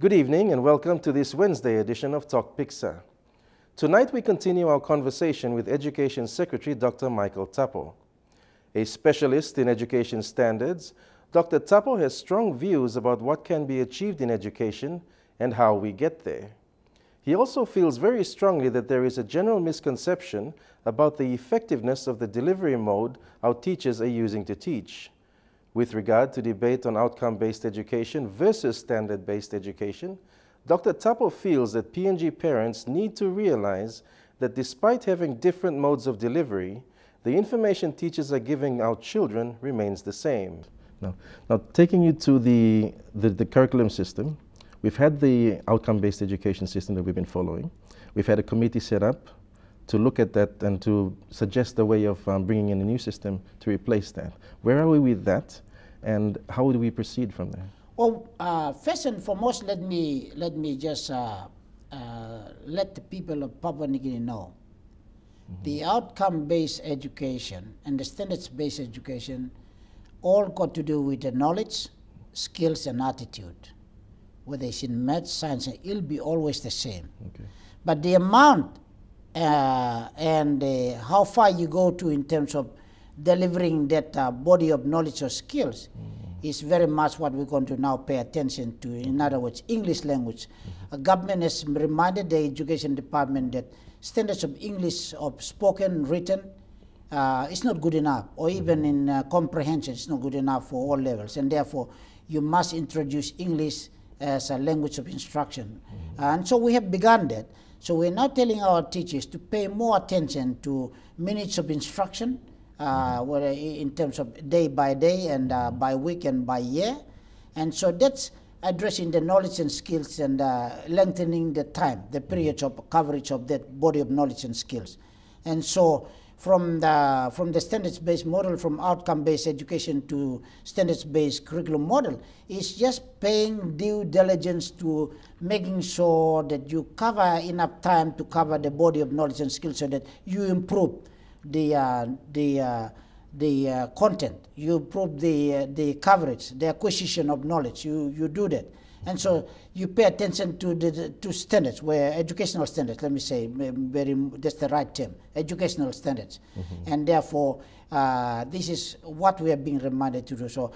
Good evening and welcome to this Wednesday edition of Tok Piksa. Tonight we continue our conversation with Education Secretary Dr. Michael Tapo. A specialist in education standards, Dr. Tapo has strong views about what can be achieved in education and how we get there. He also feels very strongly that there is a general misconception about the effectiveness of the delivery mode our teachers are using to teach. With regard to debate on outcome-based education versus standard-based education, Dr. Tapo feels that PNG parents need to realize that despite having different modes of delivery, the information teachers are giving our children remains the same. Now taking you to the curriculum system, we've had the outcome-based education system that we've been following. We've had a committee set up to look at that and to suggest a way of bringing in a new system to replace that. Where are we with that, and how do we proceed from there? Well, first and foremost, let me just let the people of Papua New Guinea know the outcome-based education and the standards-based education all got to do with the knowledge, skills, and attitude. Whether it's in math, science, it'll be always the same. Okay. But the amount and how far you go to in terms of delivering that body of knowledge or skills is very much what we're going to now pay attention to. In other words, English language. A government has reminded the education department that standards of English of spoken, written, is not good enough, or even in comprehension, it's not good enough for all levels, and therefore you must introduce English as a language of instruction. And so we have begun that. So we're now telling our teachers to pay more attention to minutes of instruction, whether in terms of day by day and by week and by year. And so that's addressing the knowledge and skills and lengthening the time, the periods of coverage of that body of knowledge and skills. And so from the standards-based model, from outcome-based education to standards-based curriculum model, is just paying due diligence to making sure that you cover enough time to cover the body of knowledge and skills so that you improve the content, you improve the coverage, the acquisition of knowledge, you do that. And so you pay attention to standards, where educational standards, let me say, that's the right term, educational standards. And therefore, this is what we are being reminded to do. So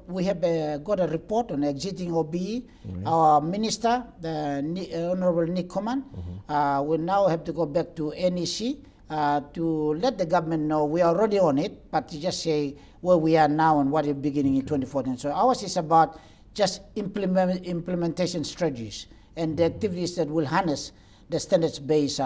we have got a report on exiting OBE. Our minister, the Honorable Nick Coman, will now have to go back to NEC to let the government know we are already on it, but to just say where we are now and what is beginning in 2014. So ours is about just implementation strategies and the activities that will harness the standards-based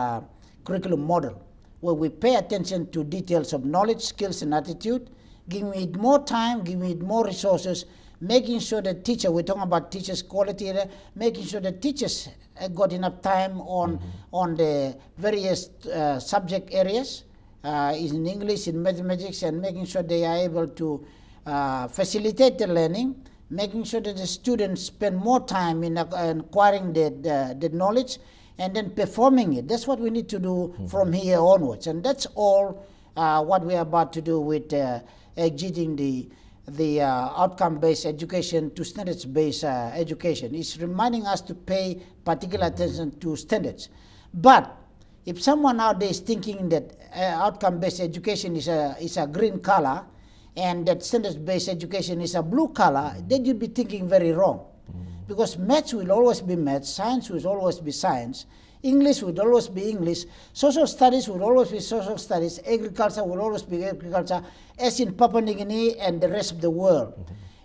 curriculum model, where we pay attention to details of knowledge, skills, and attitude, giving it more time, giving it more resources, making sure that we're talking about teachers' quality, making sure that teachers got enough time on the various subject areas, in English, in mathematics, and making sure they are able to facilitate the learning, making sure that the students spend more time in acquiring the knowledge and then performing it. That's what we need to do from here onwards. And that's all what we are about to do with exiting the outcome-based education to standards-based education. It's reminding us to pay particular attention to standards. But if someone out there is thinking that outcome-based education is a green color, and that standards-based education is a blue color, then you'd be thinking very wrong. Because maths will always be maths, science will always be science, English will always be English, social studies will always be social studies, agriculture will always be agriculture, as in Papua New Guinea and the rest of the world.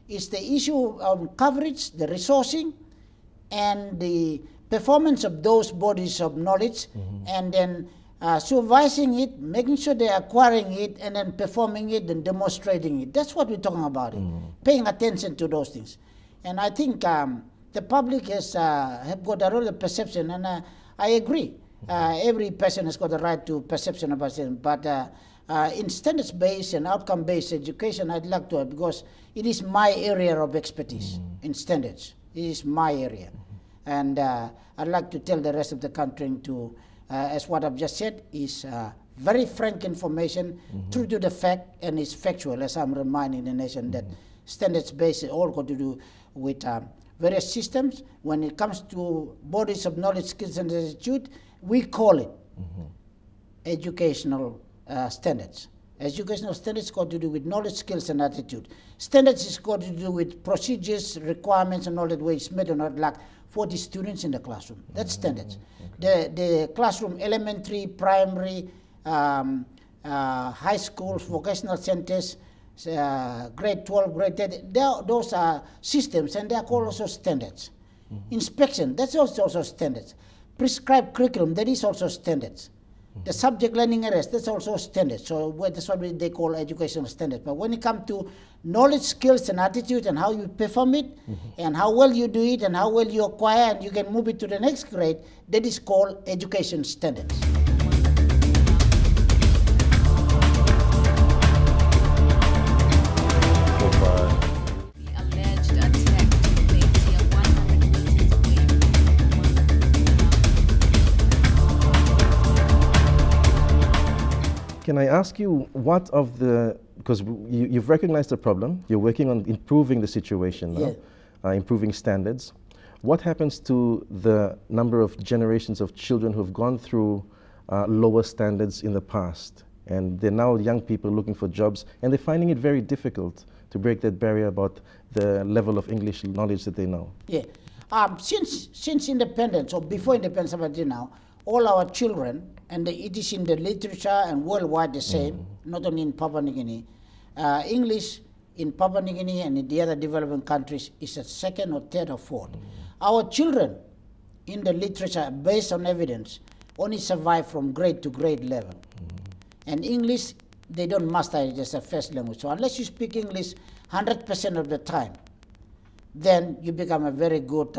It's the issue of coverage, the resourcing, and the performance of those bodies of knowledge, and then supervising it, making sure they're acquiring it, and then performing it and demonstrating it. That's what we're talking about, paying attention to those things. And I think the public have got a real perception, and I agree. Every person has got a right to perception about it, but in standards-based and outcome-based education, I'd like to, because it is my area of expertise in standards. It is my area. And I'd like to tell the rest of the country to as what I've just said, is very frank information, true to the fact, and is factual, as I'm reminding the nation that standards-based all got to do with various systems. When it comes to bodies of knowledge, skills, and attitude, we call it educational standards. Educational standards got to do with knowledge, skills, and attitude. Standards is got to do with procedures, requirements, and all that way it's made or not like 40 students in the classroom. That's standards. Okay. The classroom, elementary, primary, high schools, vocational centers, grade 12, grade 10, those are systems, and they are called also standards. Inspection, that's also standards. Prescribed curriculum, that is also standards. The subject learning areas, that's also standards. So that's what they call educational standards. But when it comes to knowledge, skills, and attitude, and how you perform it, and how well you do it, and how well you acquire, and you can move it to the next grade, that is called education standards. Can I ask you what of the, because you've recognized the problem, you're working on improving the situation now, improving standards. What happens to the number of generations of children who've gone through lower standards in the past, and they're now young people looking for jobs, and they're finding it very difficult to break that barrier about the level of English knowledge that they know? Yeah. Since independence, or before independence up until now, all our children, and it is in the literature and worldwide the same, not only in Papua New Guinea, English in Papua New Guinea and in the other developing countries is a second or third or fourth. Our children in the literature, based on evidence, only survive from grade to grade level. And English, they don't master it as a first language. So unless you speak English 100% of the time, then you become a very good,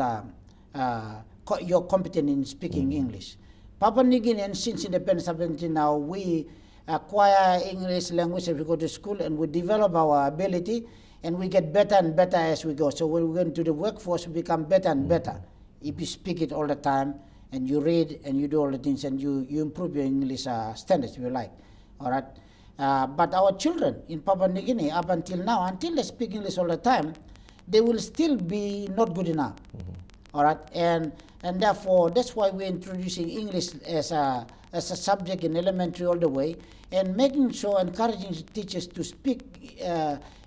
you're competent in speaking English. Papua New Guineans, since independence up until now, we acquire English language as we go to school, and we develop our ability, and we get better and better as we go. So when we go into the workforce, we become better and better. If you speak it all the time, and you read, and you do all the things, and you improve your English standards, if you like. All right. But our children in Papua New Guinea, up until now, until they speak English all the time, they will still be not good enough. All right. And therefore, that's why we're introducing English as a subject in elementary all the way, and making sure, encouraging teachers to speak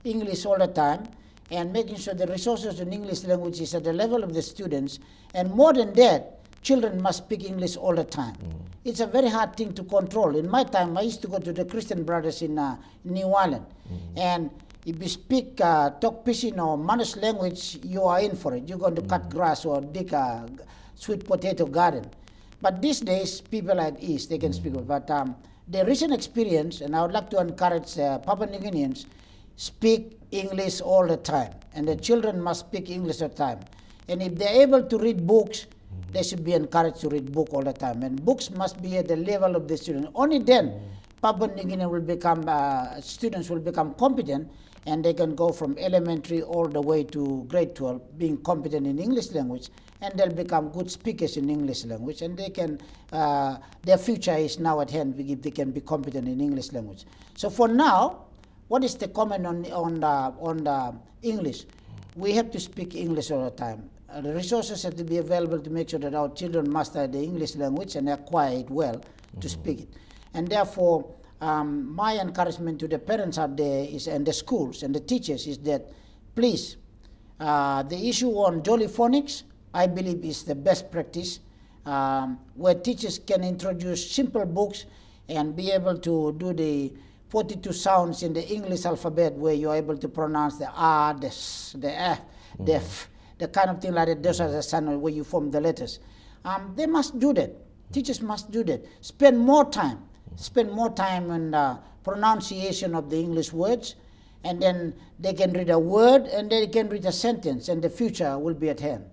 English all the time, and making sure the resources in English language is at the level of the students. And more than that, children must speak English all the time. It's a very hard thing to control. In my time, I used to go to the Christian Brothers in New Ireland, and if you speak Tok Piksa or Manus language, you are in for it. You're going to cut grass or dig a sweet potato garden. But these days, people are at ease, they can speak it. But the recent experience, and I would like to encourage Papua New Guineans, speak English all the time. And the children must speak English all the time. And if they're able to read books, they should be encouraged to read books all the time. And books must be at the level of the student. Only then, Papua New Guinea will become, students will become competent, and they can go from elementary all the way to grade 12, being competent in English language, and they'll become good speakers in English language, and they can, their future is now at hand if they can be competent in English language. So for now, what is the comment on English? We have to speak English all the time. The resources have to be available to make sure that our children master the English language and acquire it well to speak it. And therefore, my encouragement to the parents out there is, and the schools and the teachers, is that please, the issue on Jolly Phonics, I believe, is the best practice, where teachers can introduce simple books and be able to do the 42 sounds in the English alphabet, where you're able to pronounce the R, the S, the F, the F, the kind of thing like that. Those are the sounds where you form the letters. They must do that. Teachers must do that. Spend more time on pronunciation of the English words, and then they can read a word, and they can read a sentence, and the future will be at hand.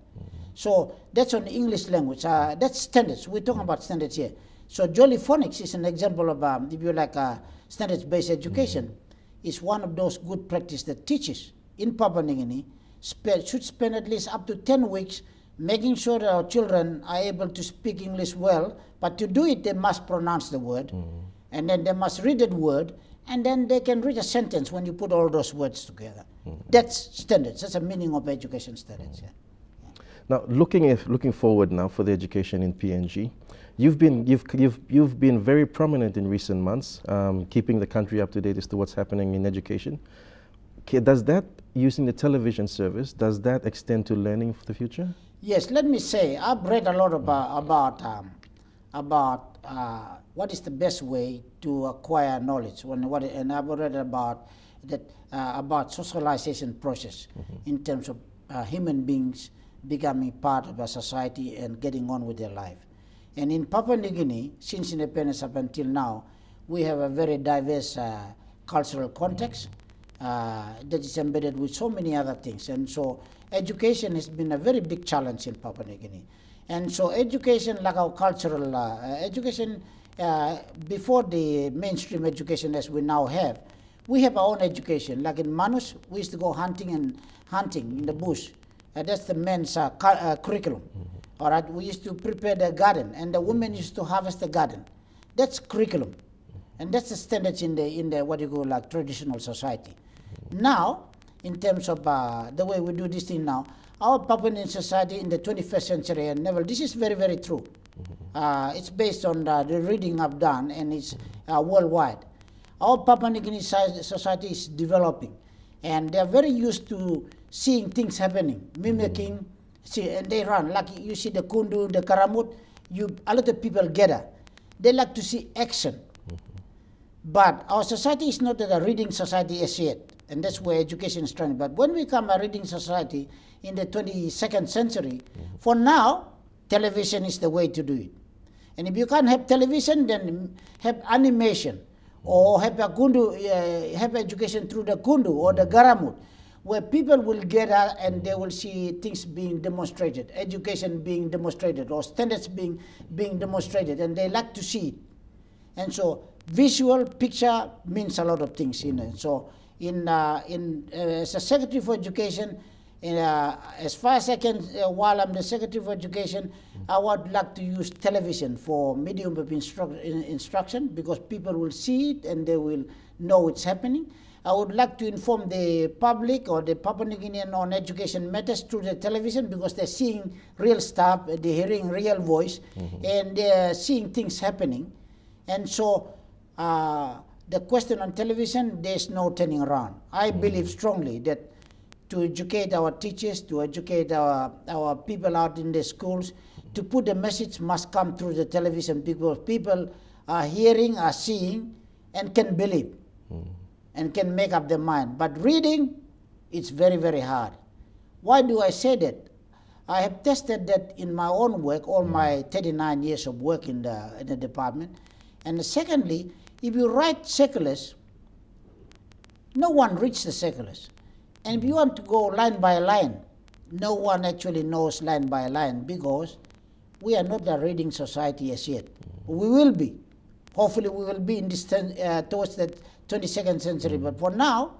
So that's on English language. That's standards. We're talking about standards here. So Jolly Phonics is an example of, if you like, standards-based education. Is one of those good practice that teachers in Papua New Guinea should spend at least up to 10 weeks making sure that our children are able to speak English well, but to do it, they must pronounce the word, and then they must read that word, and then they can read a sentence when you put all those words together. That's standards. That's the meaning of education standards. Yeah. Now, looking forward now for the education in PNG, you've been very prominent in recent months, keeping the country up to date as to what's happening in education. Does that, using the television service, does that extend to learning for the future? Yes, let me say, I've read a lot about what is the best way to acquire knowledge, and I've read about that about socialization process in terms of human beings becoming part of a society and getting on with their life. And in Papua New Guinea, since independence up until now, we have a very diverse cultural context that is embedded with so many other things. And so education has been a very big challenge in Papua New Guinea. And so education, like our cultural education, before the mainstream education as we now have, we have our own education. Like in Manus, we used to go hunting in the bush. That's the men's curriculum. All right, we used to prepare the garden, and the women used to harvest the garden. That's curriculum, and that's the standards in the what you call like traditional society. Now, in terms of the way we do this thing now, our Papuan society in the 21st century and level, this is very, very true. It's based on the reading I've done, and it's worldwide. Our Papua New Guinea society is developing, and they're very used to seeing things happening, mimicking, and they run. Like you see the Kundu, the Karamut, a lot of people gather. They like to see action. But our society is not a reading society as yet, and that's where education is trying. But when we become a reading society in the 22nd century, for now, television is the way to do it. And if you can't have television, then have animation, or have a Kundu, have education through the Kundu or the Garamut, where people will gather and they will see things being demonstrated, education being demonstrated, or standards being demonstrated, and they like to see it. And so visual picture means a lot of things in it. So as a Secretary for Education, as far as I can, while I'm the Secretary for Education, I would like to use television for medium of instruction, because people will see it and they will know it's happening. I would like to inform the public or the Papua New Guinean on education matters through the television, because they're seeing real stuff, they're hearing real voice, and they're seeing things happening. And so the question on television, there's no turning around. I believe strongly that to educate our teachers, to educate our people out in the schools, to put the message must come through the television, because people are hearing, are seeing, and can believe. And can make up their mind. But reading, it's very, very hard. Why do I say that? I have tested that in my own work, all my 39 years of work in the department. And secondly, if you write circulars, no one reads the circulars. And if you want to go line by line, no one actually knows line by line, because we are not a reading society as yet. We will be. Hopefully we will be in this towards the 22nd century. But for now,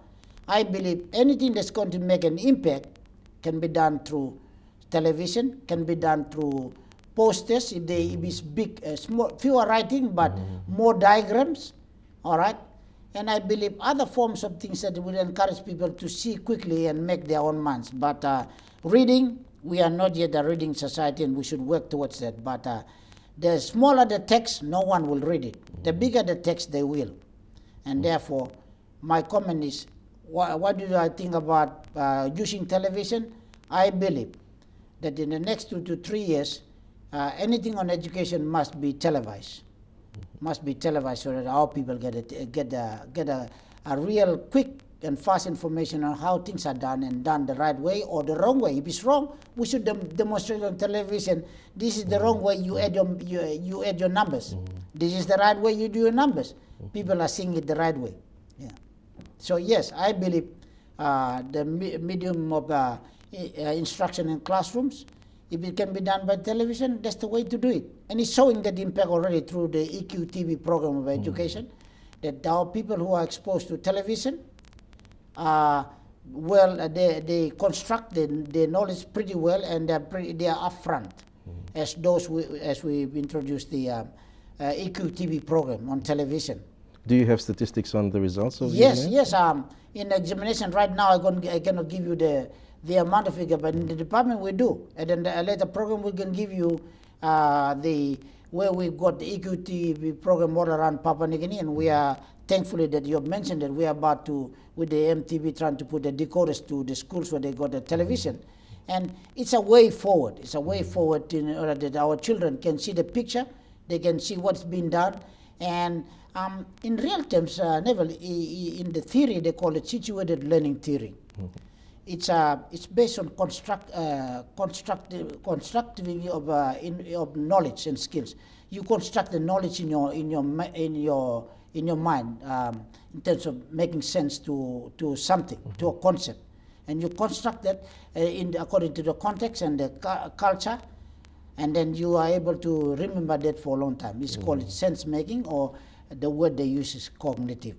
I believe anything that's going to make an impact can be done through television, can be done through posters, if it's big, small, fewer writing, but more diagrams, all right? And I believe other forms of things that will encourage people to see quickly and make their own minds. But reading, we are not yet a reading society, and we should work towards that. But the smaller the text, no one will read it. The bigger the text, they will. And therefore, my comment is, what do I think about using television? I believe that in the next 2 to 3 years, anything on education must be televised. Must be televised, so that our people get a real quick and fast information on how things are done, and done the right way or the wrong way. If it's wrong, we should demonstrate on television. This is the wrong way. You add your numbers. This is the right way. You do your numbers. People are seeing it the right way. Yeah. So yes, I believe the medium of instruction in classrooms, if it can be done by television, that's the way to do it. And it's showing that impact already through the EQ TV program of education, that our people who are exposed to television, they construct the knowledge pretty well, and they are upfront, as we've introduced the EQ TV program on television. Do you have statistics on the results of the examination? Yes. In examination right now, I cannot give you the the amount of figure, but in the department we do. And then a later program we can give you where we got the equity program all around Papua New Guinea, and we are thankfully that you have mentioned that we are about to, with the MTV, trying to put the decoders to the schools where they got the television. And it's a way forward. It's a way forward in order that our children can see the picture, they can see what's been done. And in real terms, Neville, in the theory, they call it situated learning theory. It's based on constructive of knowledge and skills. You construct the knowledge in your mind in terms of making sense to something, to a concept, and you construct that according to the context and the culture, and then you are able to remember that for a long time. It's called sense making, or the word they use is cognition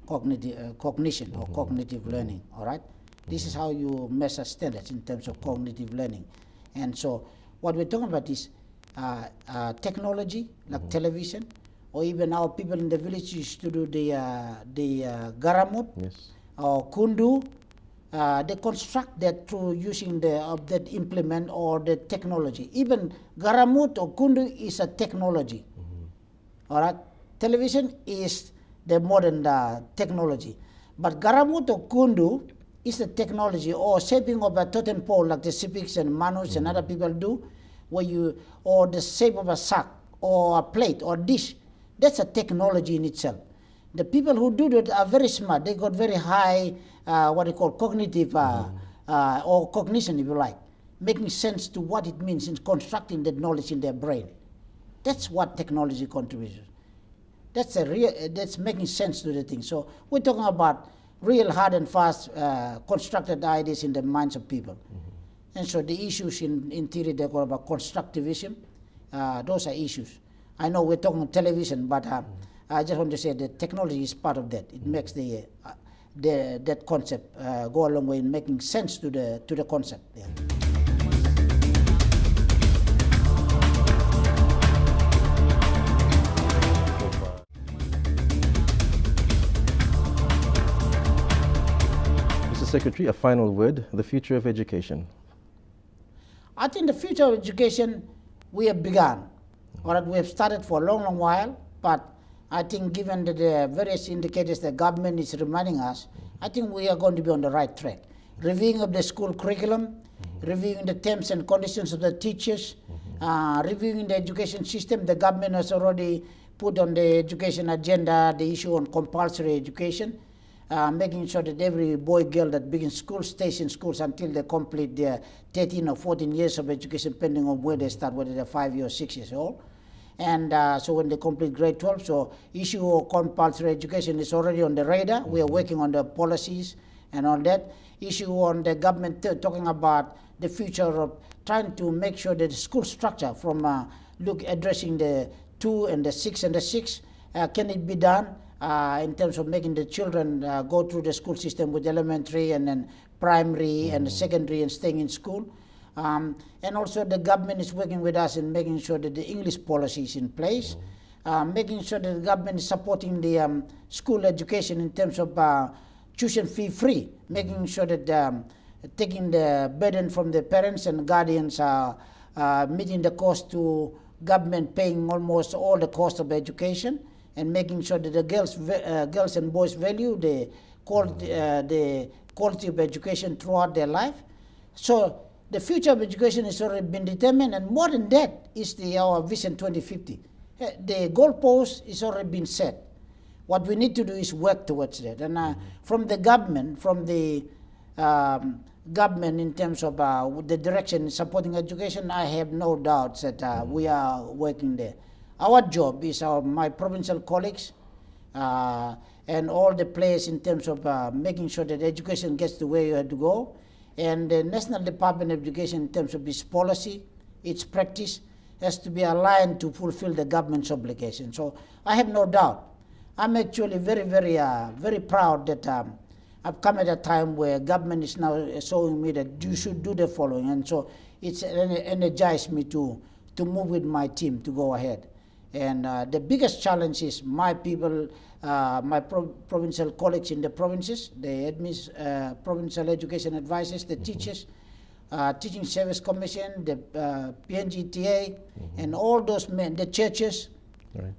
or cognitive learning. All right. This is how you measure standards in terms of cognitive learning. And so what we're talking about is technology, like television, or even our people in the village used to do the garamut, or kundu. They construct that through using that implement or the technology. Even garamut or kundu is a technology. All right? Television is the modern technology. But garamut or kundu is the technology, or shaping of a totem pole like the Sipiks and Manus and other people do, or the shape of a sack or a plate or dish. That's a technology in itself. The people who do that are very smart. They got very high, what they call cognitive or cognition, if you like, making sense to what it means in constructing that knowledge in their brain. That's what technology contributes. That's making sense to the thing. So we're talking about real hard and fast constructed ideas in the minds of people. And so the issues in theory, they call about constructivism. Those are issues. I know we're talking television, but I just want to say that technology is part of that. It makes that concept go a long way in making sense to the concept. Yeah. Mr. Secretary, a final word, the future of education. I think the future of education, we have begun. All right, we have started for a long, long while, but I think given the various indicators the government is reminding us, I think we are going to be on the right track. Reviewing of the school curriculum, reviewing the terms and conditions of the teachers, reviewing the education system. The government has already put on the education agenda the issue on compulsory education, making sure that every boy, girl that begins school stays in schools until they complete their 13 or 14 years of education, depending on where they start, whether they're 5 years or 6 years old. And so when they complete grade 12, so issue of compulsory education is already on the radar. We are working on the policies and on that. Issue on the government talking about the future of trying to make sure that the school structure from addressing the 2 and the 6 and the 6, can it be done in terms of making the children go through the school system with elementary and then primary and secondary and staying in school. And also the government is working with us in making sure that the English policy is in place, making sure that the government is supporting the school education in terms of tuition fee free, making sure that taking the burden from the parents and guardians, meeting the cost to government paying almost all the cost of education, and making sure that the girls and boys value the quality of education throughout their life. So the future of education has already been determined, and more than that is our Vision 2050. The goalpost is already been set. What we need to do is work towards that. And from the government, in terms of the direction supporting education, I have no doubts that we are working there. Our job is my provincial colleagues and all the players in terms of making sure that education gets to where you have to go. And the National Department of Education, in terms of its policy, its practice, has to be aligned to fulfill the government's obligation. So I have no doubt. I'm actually very, very, very proud that I've come at a time where government is now showing me that you should do the following. And so it's energized me to move with my team to go ahead. And the biggest challenge is my people, my provincial colleagues in the provinces, the provincial education advisors, the teachers, Teaching Service Commission, the PNGTA, and all those men, the churches,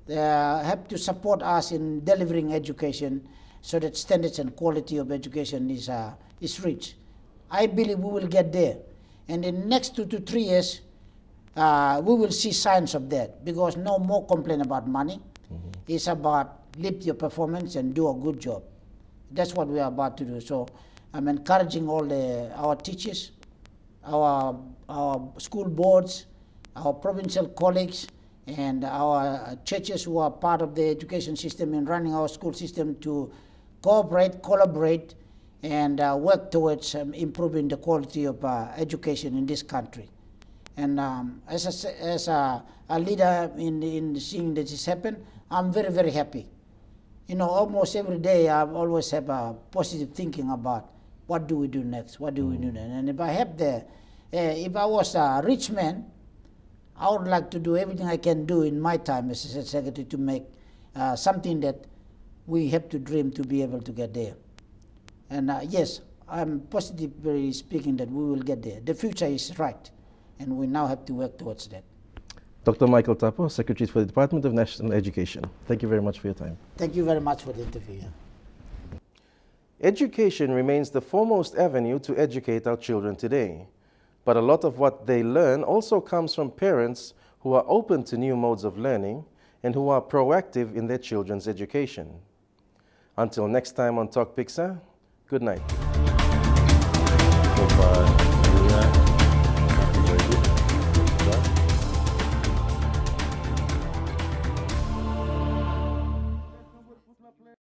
have to support us in delivering education so that standards and quality of education is reached. I believe we will get there. And in the next 2 to 3 years, we will see signs of that, because no more complain about money. It's about lift your performance and do a good job. That's what we are about to do. So I'm encouraging all our teachers, our school boards, our provincial colleagues, and our churches who are part of the education system in running our school system to cooperate, collaborate, and work towards improving the quality of education in this country. And as a leader in seeing this happen, I'm very, very happy. You know, almost every day I always have a positive thinking about what do we do next, what do we do next. And if I have if I was a rich man, I would like to do everything I can do in my time as a secretary to make something that we have to dream to be able to get there. And yes, I'm positively speaking that we will get there. The future is right, and we now have to work towards that. Dr. Michael Tapo, Secretary for the Department of National Education. Thank you very much for your time. Thank you very much for the interview. Education remains the foremost avenue to educate our children today. But a lot of what they learn also comes from parents who are open to new modes of learning and who are proactive in their children's education. Until next time on Tok Piksa, good night.